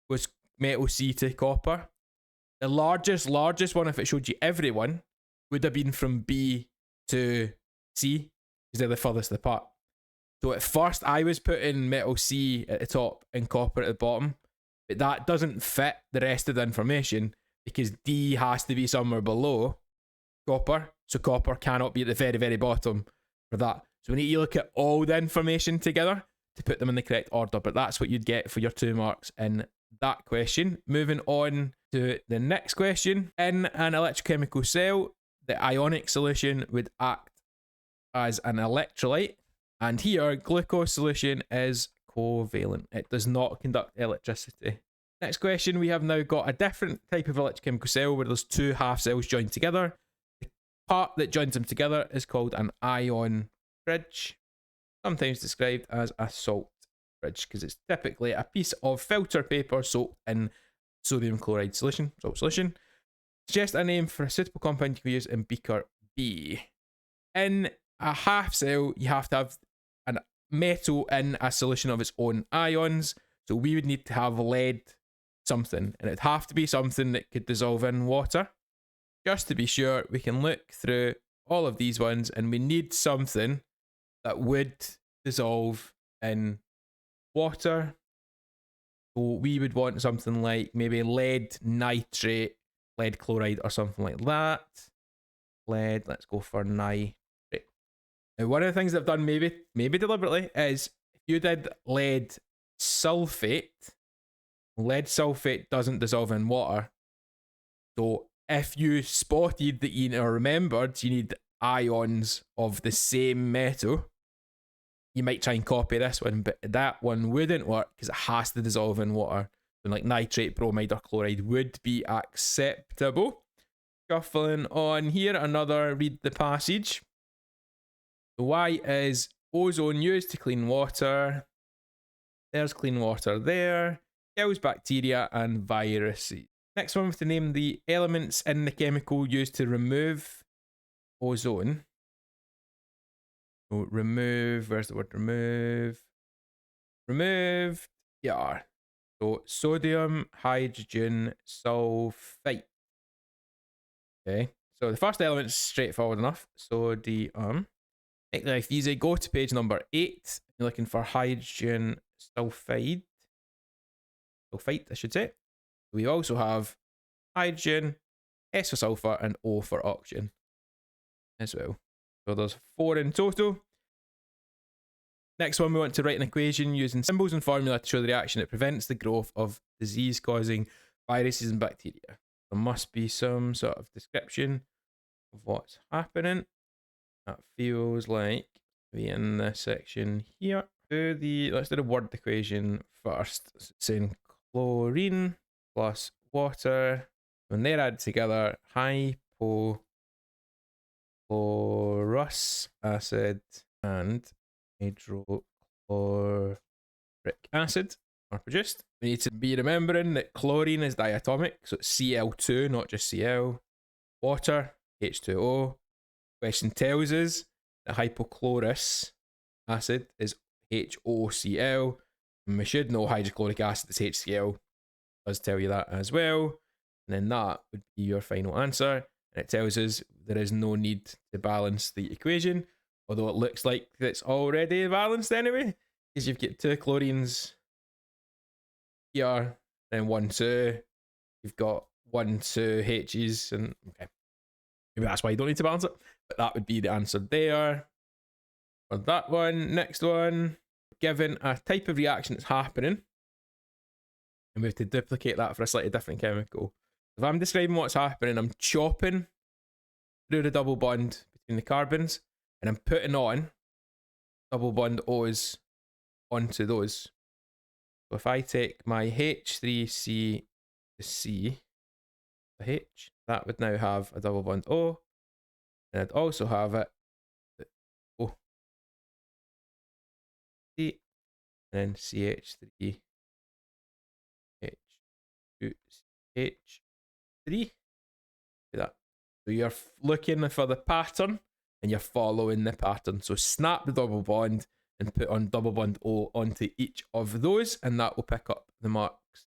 was metal C to copper. The largest one, if it showed you everyone, would have been from B to C, because they're the furthest apart. So at first I was putting metal C at the top and copper at the bottom, but that doesn't fit the rest of the information because D has to be somewhere below copper, so copper cannot be at the very, very bottom for that. So we need to look at all the information together to put them in the correct order, but that's what you'd get for your 2 marks in that question. Moving on to the next question. In an electrochemical cell, the ionic solution would act as an electrolyte, and here glucose solution is covalent. It does not conduct electricity. Next question, we have now got a different type of electrochemical cell where there's two half cells joined together. The part that joins them together is called an ion bridge, sometimes described as a salt bridge, because it's typically a piece of filter paper soaked in sodium chloride solution, salt solution. Suggest a name for a suitable compound you can use in beaker B. In a half cell, you have to have a metal in a solution of its own ions. So we would need to have lead something, and it'd have to be something that could dissolve in water. Just to be sure, we can look through all of these ones, and we need something that would dissolve in water. So we would want something like maybe lead nitrate, lead chloride, or something like that. Lead, let's go for nitrate. Now, one of the things I've done, maybe deliberately, is if you did lead sulfate doesn't dissolve in water. So if you spotted that you remembered you need ions of the same metal, you might try and copy this one, but that one wouldn't work because it has to dissolve in water. So like nitrate, bromide, or chloride would be acceptable. Shuffling on here, read the passage. So why is ozone used to clean water? There's clean water there. Kills bacteria and viruses. Next one, we have to name the elements in the chemical used to remove ozone. So remove, where's the word remove? Remove, yeah. So sodium, hydrogen, sulfite. Okay, so the first element is straightforward enough. Sodium. Make life easy. Go to page number 8. You're looking for hydrogen sulfide. Sulfite, I should say. We also have hydrogen, S for sulfur, and O for oxygen as well. So there's 4 in total. Next one, we want to write an equation using symbols and formula to show the reaction that prevents the growth of disease-causing viruses and bacteria. There must be some sort of description of what's happening. That feels like be in this section here. Let's do the word equation first. So it's saying chlorine plus water. When they're added together, hypochlorous acid and hydrochloric acid are produced. We need to be remembering that chlorine is diatomic, so it's Cl2, not just Cl. Water, H2O. Question tells us that hypochlorous acid is HOCl, and we should know hydrochloric acid is HCl. It does tell you that as well. And then that would be your final answer. And it tells us there is no need to balance the equation, although it looks like it's already balanced anyway, because you've got 2 chlorines here, then 1, 2. You've got 1, 2 H's, and okay. Maybe that's why you don't need to balance it, but that would be the answer there. For that one, next one, given a type of reaction that's happening, and we have to duplicate that for a slightly different chemical. If I'm describing what's happening, I'm chopping through the double bond between the carbons, and I'm putting on double bond O's onto those. So if I take my H3C to C, the H, that would now have a double bond O, and I'd also have it O, C, and then CH3, H2, H3. That. So you're looking for the pattern and you're following the pattern. So snap the double bond and put on double bond O onto each of those, and that will pick up the marks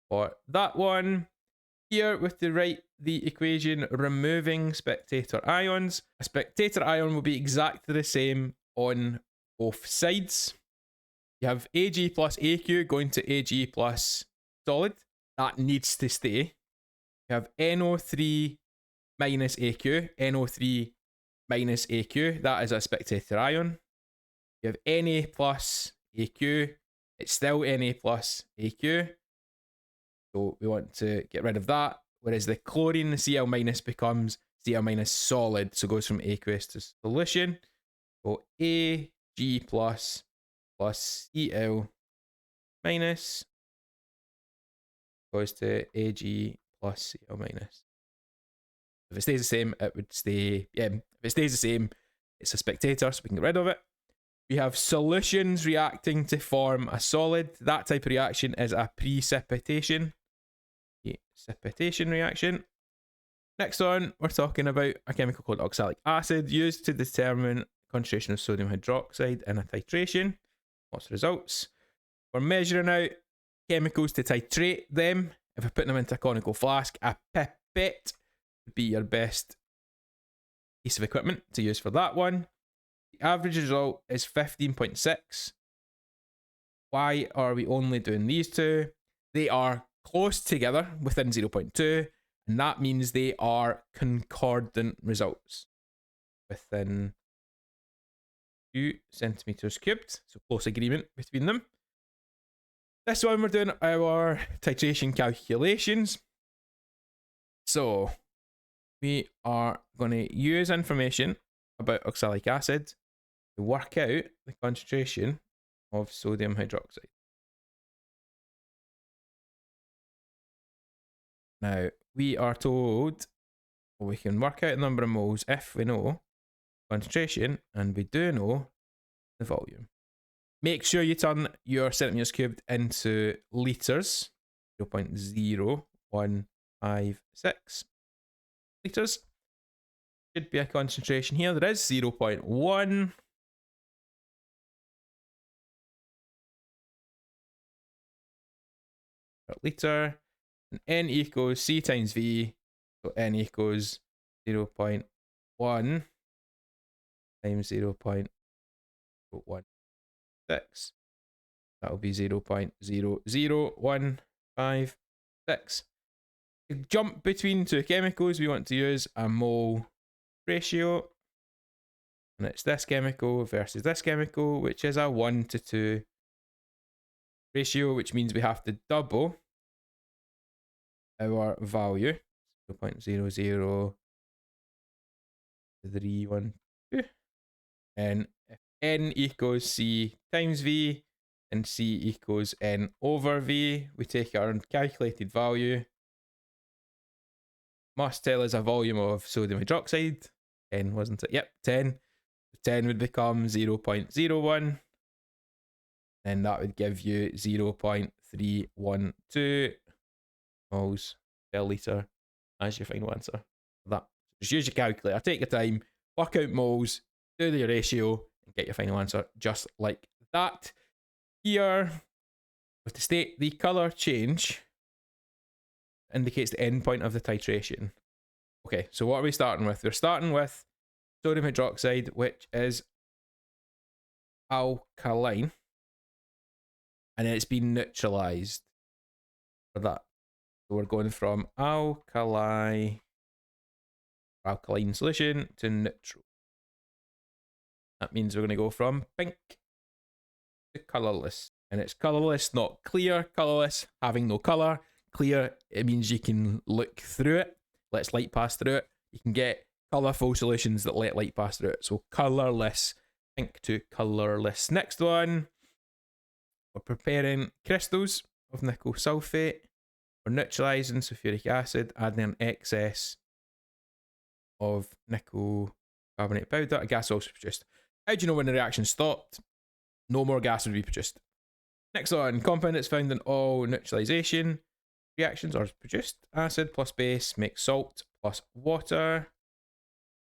for that one. Here we have to write the equation removing spectator ions. A spectator ion will be exactly the same on both sides. You have Ag plus AQ going to Ag plus solid. That needs to stay. You have NO3 minus AQ, NO3 minus AQ. That is a spectator ion. You have Na plus AQ. It's still Na plus AQ. So we want to get rid of that. Whereas the chlorine, the Cl minus, becomes Cl minus solid. So it goes from aqueous to solution. So Ag plus Cl minus goes to Ag plus Cl minus. If it stays the same, it would stay, if it stays the same, it's a spectator, so we can get rid of it. We have solutions reacting to form a solid. That type of reaction is a precipitation. Precipitation reaction. Next on, we're talking about a chemical called oxalic acid used to determine concentration of sodium hydroxide in a titration. Lots of results. We're measuring out chemicals to titrate them. If we're putting them into a conical flask, a pipette would be your best piece of equipment to use for that one. The average result is 15.6. Why are we only doing these two? They are close together within 0.2, and that means they are concordant results within 2 centimeters cubed, so close agreement between them. This one we're doing our titration calculations. So we are going to use information about oxalic acid to work out the concentration of sodium hydroxide. Now, we are told we can work out the number of moles if we know concentration, and we do know the volume. Make sure you turn your centimeters cubed into litres, 0.0156 litres. Should be a concentration here. There is 0.1. Per litre. And N equals C times V. So N equals 0.1 times 0.016. That will be 0.00156. To jump between two chemicals, we want to use a mole ratio. And it's this chemical versus this chemical, which is a 1:2 ratio, which means we have to double our value, 0.00312. And if N equals C times V and C equals N over V, we take our calculated value. Must tell us a volume of sodium hydroxide. 10, wasn't it? Yep, 10. 10 would become 0.01. And that would give you 0.312 moles per litre as your final answer for that. Just use your calculator, take your time, work out moles, do the ratio, and get your final answer just like that. Here, with to state the colour change indicates the end point of the titration. Okay, so what are we starting with? We're starting with sodium hydroxide, which is alkaline, and then it's been neutralised for that. So we're going from alkaline solution to neutral. That means we're going to go from pink to colourless. And it's colourless, not clear. Colourless, having no colour. Clear, it means you can look through it. Lets light pass through it. You can get colourful solutions that let light pass through it. So colourless, pink to colourless. Next one, we're preparing crystals of nickel sulfate. We're neutralising sulfuric acid, adding an excess of nickel carbonate powder. A gas also produced. How do you know when the reaction stopped? No more gas would be produced. Next on, compound that's found in all neutralisation reactions or produced. Acid plus base makes salt plus water.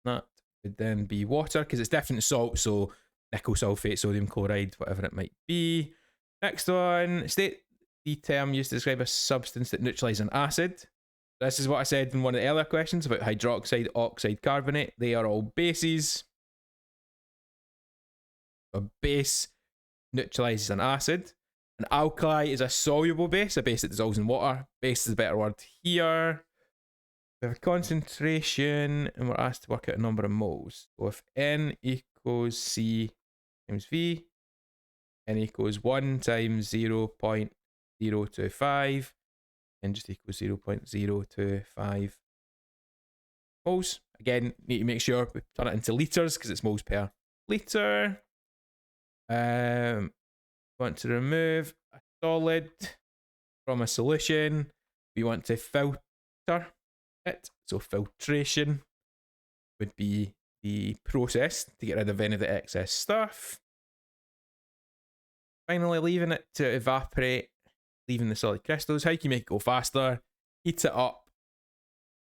That would then be water because it's different salt, so nickel sulfate, sodium chloride, whatever it might be. Next one, state the term used to describe a substance that neutralises an acid. This is what I said in one of the earlier questions about hydroxide, oxide, carbonate. They are all bases. A base neutralises an acid. An alkali is a soluble base, a base that dissolves in water. Base is a better word here. We have a concentration, and we're asked to work out a number of moles. So if N equals C times V, N equals 1 times 0.025, and just equals 0.025 moles. Again, need to make sure we turn it into litres because it's moles per litre. Want to remove a solid from a solution. We want to filter it. So filtration would be the process to get rid of any of the excess stuff. Finally, leaving it to evaporate, leaving the solid crystals. How can you make it go faster? Heat it up.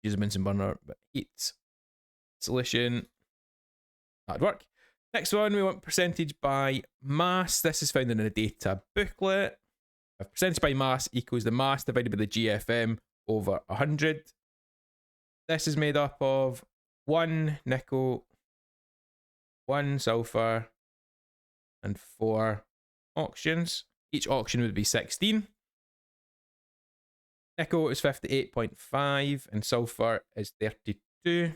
Use a Bunsen burner, but heat solution. That'd work. Next one, we want percentage by mass. This is found in a data booklet. Percentage by mass equals the mass divided by the GFM over 100. This is made up of 1 nickel, 1 sulfur, and 4 oxygens. Each oxygen would be 16. Nickel is 58.5 and sulfur is 32.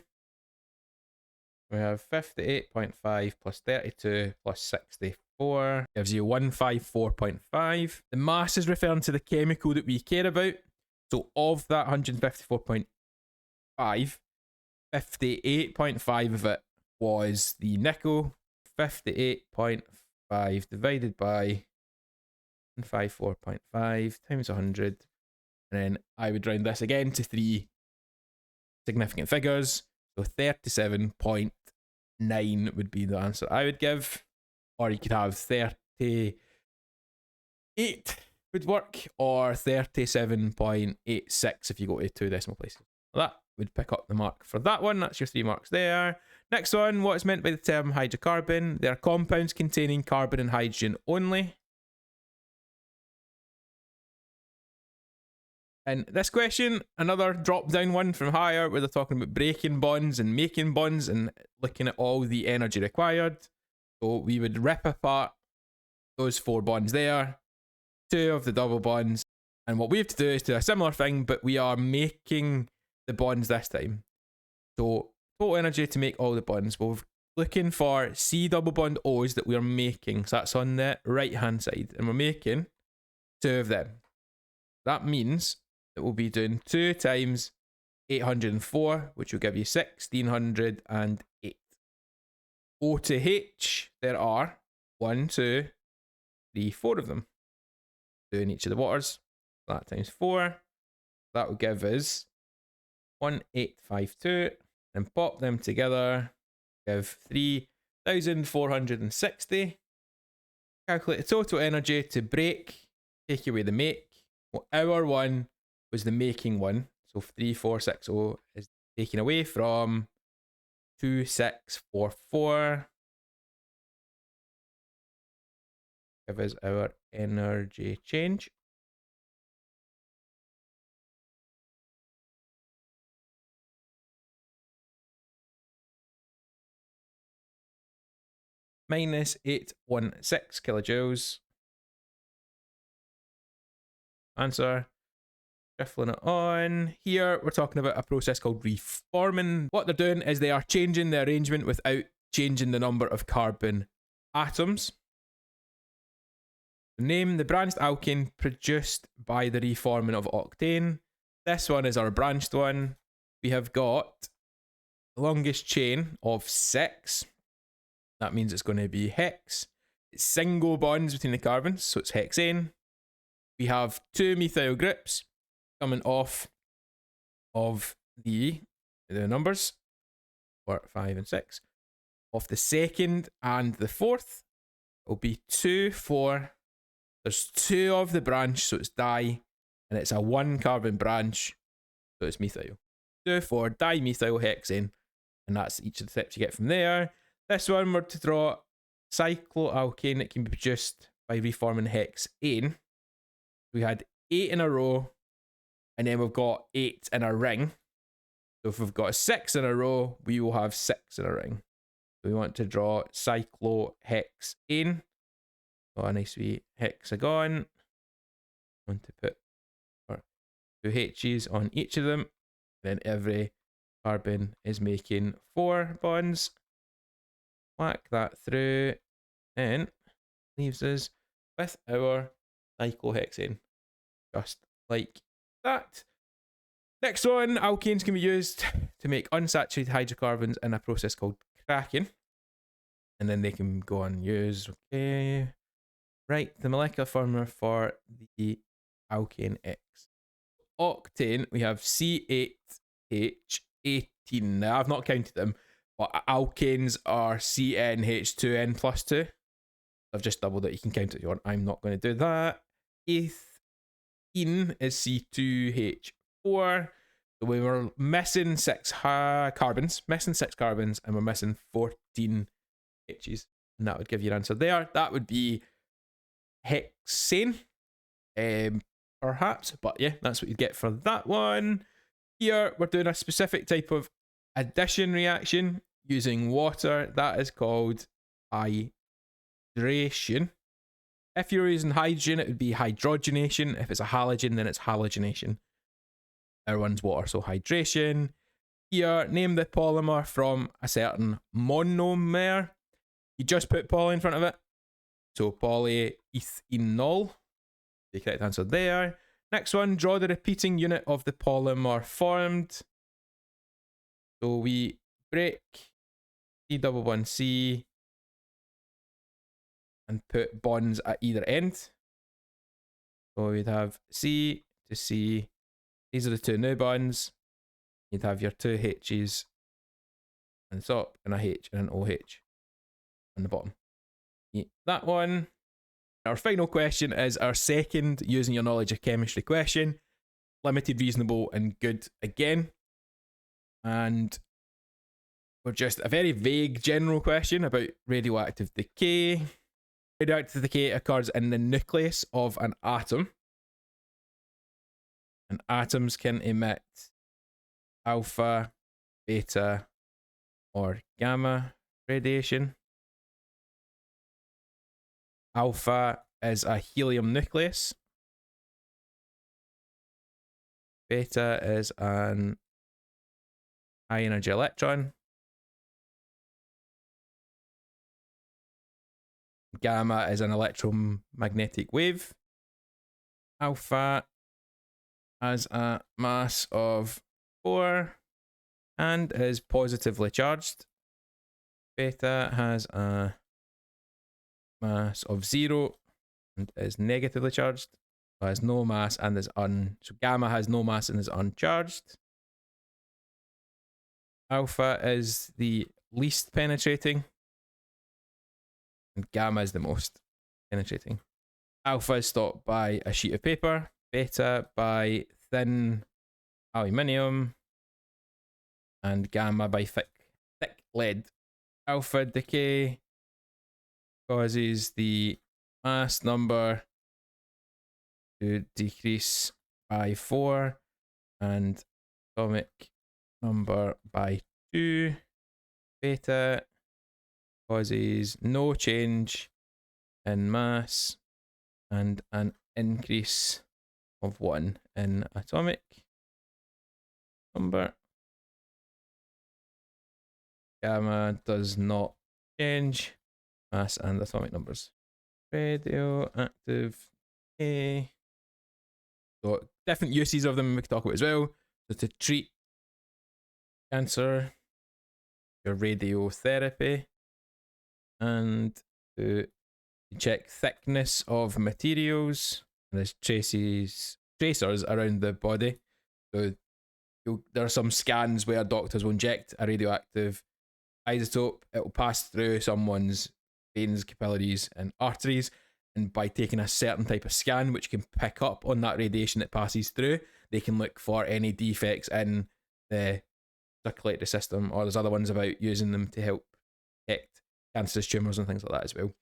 We have 58.5 plus 32 plus 64 gives you 154.5. The mass is referring to the chemical that we care about. So of that 154.5, 58.5 of it was the nickel. 58.5 divided by 154.5 times 100. And then I would round this again to 3 significant figures. So 37.9 would be the answer I would give. Or you could have 38 would work, or 37.86 if you go to 2 decimal places. That would pick up the mark for that one. That's your 3 marks there. Next one, what is meant by the term hydrocarbon? They are compounds containing carbon and hydrogen only. And this question, another drop-down one from higher, where they're talking about breaking bonds and making bonds and looking at all the energy required. So we would rip apart those 4 bonds there, 2 of the double bonds, and what we have to do is do a similar thing, but we are making the bonds this time. So total energy to make all the bonds. We're looking for C double bond O's that we are making. So that's on the right-hand side, and we're making 2 of them. That means that we'll be doing 2 times 804, which will give you 1608. O to H, there are 1, 2, 3, 4 of them. 2 in each of the waters. That times 4. That will give us 1852. And pop them together. Give 3460. Calculate the total energy to break. Take away the make. Well, our one was the making one. So 3460 is taken away from 2644. Give us our energy change. Minus 816 kilojoules. Answer. Shuffling it on. Here we're talking about a process called reforming. What they're doing is they are changing the arrangement without changing the number of carbon atoms. Name the branched alkane produced by the reforming of octane. This one is our branched one. We have got the longest chain of 6. That means it's going to be hex. It's single bonds between the carbons, so it's hexane. We have 2 methyl groups coming off of the numbers, 4, 5, and 6. Off the second and the fourth, it'll be 2, 4. There's 2 of the branch, so it's di, and it's a 1 carbon branch, so it's methyl. 2, 4, dimethyl hexane, and that's each of the steps you get from there. This one, we're to draw cycloalkane that can be produced by reforming hexane. We had 8 in a row, and then we've got 8 in a ring. So if we've got 6 in a row, we will have 6 in a ring. So we want to draw cyclohexane. So a nice wee hexagon. I want to put 2 H's on each of them. Then every carbon is making 4 bonds. Whack that through, and leaves us with our cyclohexane. Just like that. Next one, alkanes can be used to make unsaturated hydrocarbons in a process called cracking. And then they can go and use, okay, Right, the molecular formula for the alkane X. Octane, we have C8H18. Now, I've not counted them, but alkanes are CnH2n plus 2. I've just doubled it. You can count it if you want. I'm not going to do that. Ethene is C2H4. So we were missing 6 carbons, and we're missing 14 H's. And that would give you your answer there. That would be hexane, perhaps. But yeah, that's what you get for that one. Here, we're doing a specific type of addition reaction using water. That is called hydration. If you're using hydrogen, it would be hydrogenation. If it's a halogen, then it's halogenation. Our one's water, so hydration. Here, name the polymer from a certain monomer. You just put poly in front of it. So polyethanol. The correct answer there. Next one, draw the repeating unit of the polymer formed. So we break C11C and put bonds at either end. So we'd have C to C. These are the two new bonds. You'd have your two H's on the top and a H and an OH on the bottom. Yeah, that one. Our final question is our second using your knowledge of chemistry question. Limited, reasonable, and good again. And we're just a very vague general question about radioactive decay. Radioactive decay occurs in the nucleus of an atom. And atoms can emit alpha, beta, or gamma radiation. Alpha is a helium nucleus. Beta is an high energy electron. Gamma is an electromagnetic wave. Alpha has a mass of 4 and is positively charged. Beta has a mass of 0 and is negatively charged. So has no mass and is so gamma has no mass and is uncharged. Alpha is the least penetrating and gamma is the most penetrating. Alpha is stopped by a sheet of paper, beta by thin aluminium, and gamma by thick lead. Alpha decay causes the mass number to decrease by 4 and atomic number by 2. Beta causes no change in mass and an increase of 1 in atomic number. Gamma does not change mass and atomic numbers. Radioactive decay. So different uses of them we can talk about as well. So to treat cancer, your radiotherapy, and to check thickness of materials. And there's tracers around the body. So there are some scans where doctors will inject a radioactive isotope. It will pass through someone's veins, capillaries, and arteries. And by taking a certain type of scan, which can pick up on that radiation that passes through, they can look for any defects in the circulatory system. Or there's other ones about using them to help detect cancerous tumours and things like that as well.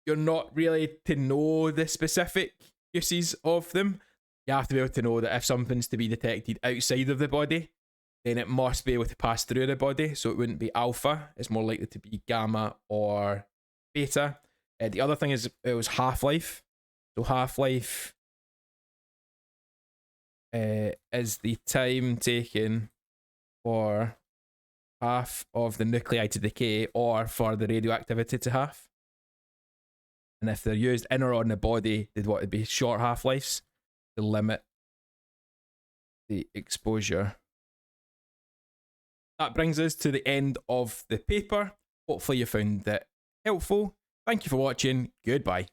You're not really to know the specific uses of them. You have to be able to know that if something's to be detected outside of the body, then it must be able to pass through the body. So it wouldn't be alpha. It's more likely to be gamma or beta. The other thing is it was half-life. So half-life is the time taken for half of the nuclei to decay or for the radioactivity to half. And if they're used in or on the body, they'd want to be short half-lives to limit the exposure. That brings us to the end of the paper. Hopefully you found it helpful. Thank you for watching. Goodbye.